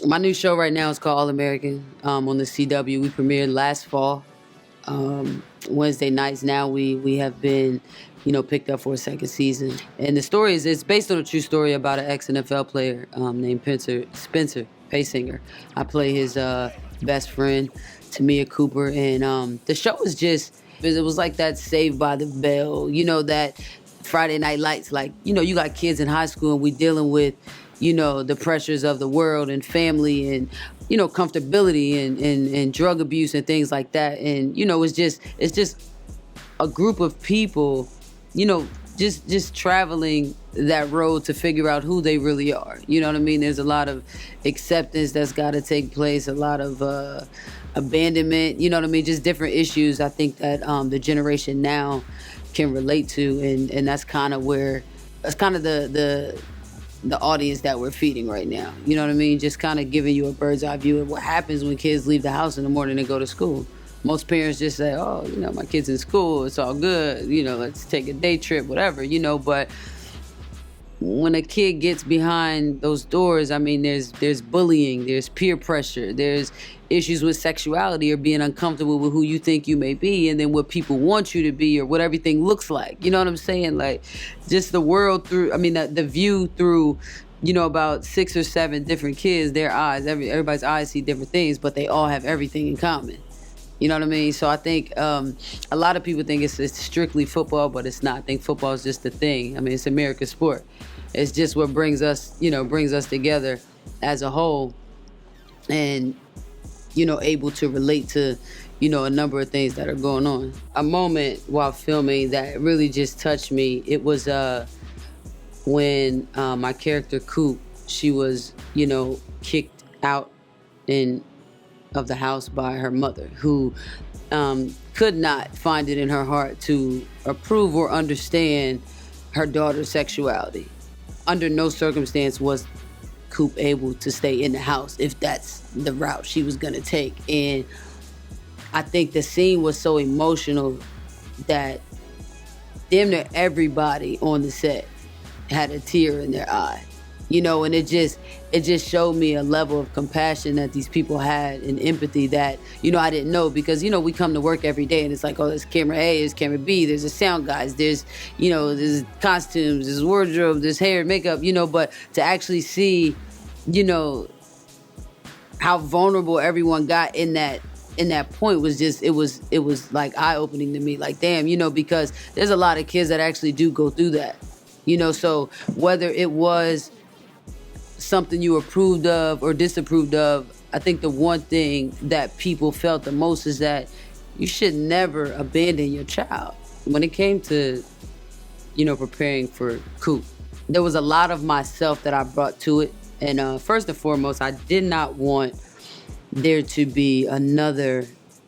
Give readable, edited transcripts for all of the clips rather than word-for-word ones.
My new show right now is called All American on the CW. We premiered last fall, Wednesday nights. Now we have been, picked up for a second season. And the story it's based on a true story about an ex-NFL player named Spencer Paysinger. I play his best friend, Tamia Cooper, and the show is it was like that Saved by the Bell, that Friday Night Lights. Like, you got kids in high school and we dealing with, the pressures of the world and family and, comfortability and drug abuse and things like that. And, it's just a group of people, just traveling that road to figure out who they really are. You know what I mean? There's a lot of acceptance that's got to take place, a lot of abandonment, you know what I mean? Just different issues I think that the generation now can relate to. And that's kind of the audience that we're feeding right now. You know what I mean? Just kind of giving you a bird's eye view of what happens when kids leave the house in the morning and go to school. Most parents just say, oh, my kid's in school, it's all good, let's take a day trip, whatever, but when a kid gets behind those doors, I mean, there's bullying, there's peer pressure, there's issues with sexuality or being uncomfortable with who you think you may be, and then what people want you to be or what everything looks like. You know what I'm saying? Like, just the world through, the view through, about 6 or 7 different kids, their eyes, everybody's eyes see different things, but they all have everything in common. You know what I mean? So I think a lot of people think it's strictly football, but it's not. I think football is just a thing. It's America's sport. It's just what brings us together as a whole, and, able to relate to, a number of things that are going on. A moment while filming that really just touched me, it was when my character Coop, she was, kicked out of the house by her mother, who could not find it in her heart to approve or understand her daughter's sexuality. Under no circumstance was Coop able to stay in the house if that's the route she was gonna take. And I think the scene was so emotional that damn near everybody on the set had a tear in their eye. And it just showed me a level of compassion that these people had and empathy that, I didn't know, because, we come to work every day and it's like, oh, there's camera A, there's camera B, there's a sound guys, there's costumes, there's wardrobe, there's hair, makeup, but to actually see, how vulnerable everyone got in that point was just, it was like eye-opening to me. Like, damn, because there's a lot of kids that actually do go through that, so whether it was something you approved of or disapproved of, I think the one thing that people felt the most is that you should never abandon your child. When it came to, preparing for Coop, there was a lot of myself that I brought to it. And first and foremost, I did not want there to be another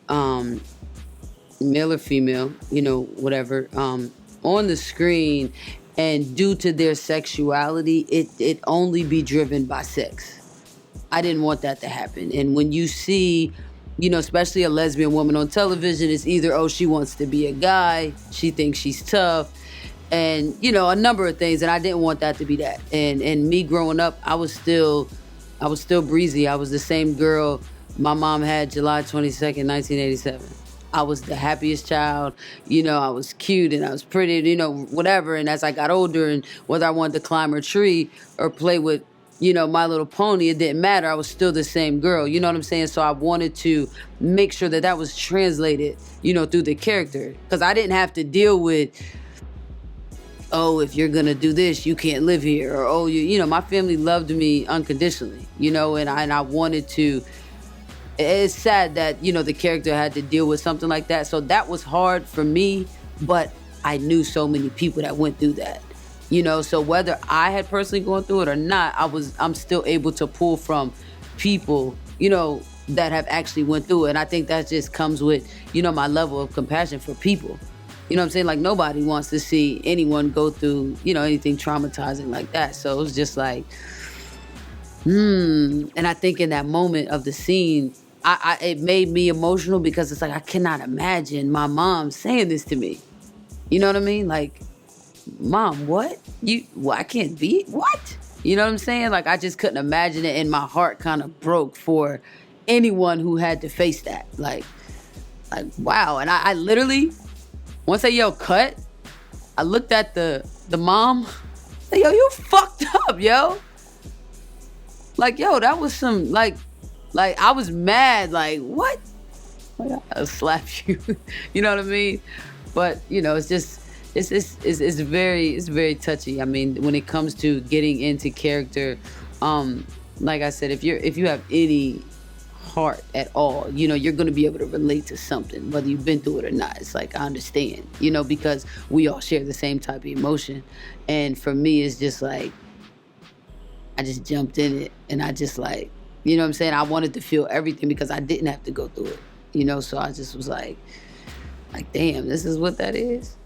male or female, whatever, on the screen, and due to their sexuality, it only be driven by sex. I didn't want that to happen. And when you see, especially a lesbian woman on television, it's either, oh, she wants to be a guy, she thinks she's tough, and, a number of things. And I didn't want that to be that. And me growing up, I was still Bre-Z. I was the same girl my mom had July 22nd, 1987. I was the happiest child, I was cute and I was pretty, whatever. And as I got older, and whether I wanted to climb a tree or play with, My Little Pony, it didn't matter. I was still the same girl, you know what I'm saying? So I wanted to make sure that was translated, through the character. Because I didn't have to deal with, oh, if you're gonna do this, you can't live here. Or, oh, my family loved me unconditionally, and I wanted to. It's sad that, the character had to deal with something like that. So that was hard for me, but I knew so many people that went through that. So whether I had personally gone through it or not, I'm still able to pull from people, that have actually went through it. And I think that just comes with, my level of compassion for people. You know what I'm saying? Like, nobody wants to see anyone go through, anything traumatizing like that. So it was just like, And I think in that moment of the scene, it made me emotional because it's like, I cannot imagine my mom saying this to me. You know what I mean? Like, Mom, what? I can't be? What? You know what I'm saying? Like, I just couldn't imagine it, and my heart kind of broke for anyone who had to face that. Like wow. And I literally, once they yelled cut, I looked at the mom, like, yo, you fucked up, yo. Like, yo, that was some, like I was mad, like, what? Like, I'll slap you. You know what I mean? But, you know, it's just, it's very touchy. I mean, when it comes to getting into character, like I said, if you have any heart at all, you know, you're going to be able to relate to something, whether you've been through it or not. It's like, I understand, you know, because we all share the same type of emotion. And for me, it's just like, I just jumped in it, and I just, like, you know what I'm saying? I wanted to feel everything because I didn't have to go through it, you know? So I just was like, damn, this is what that is?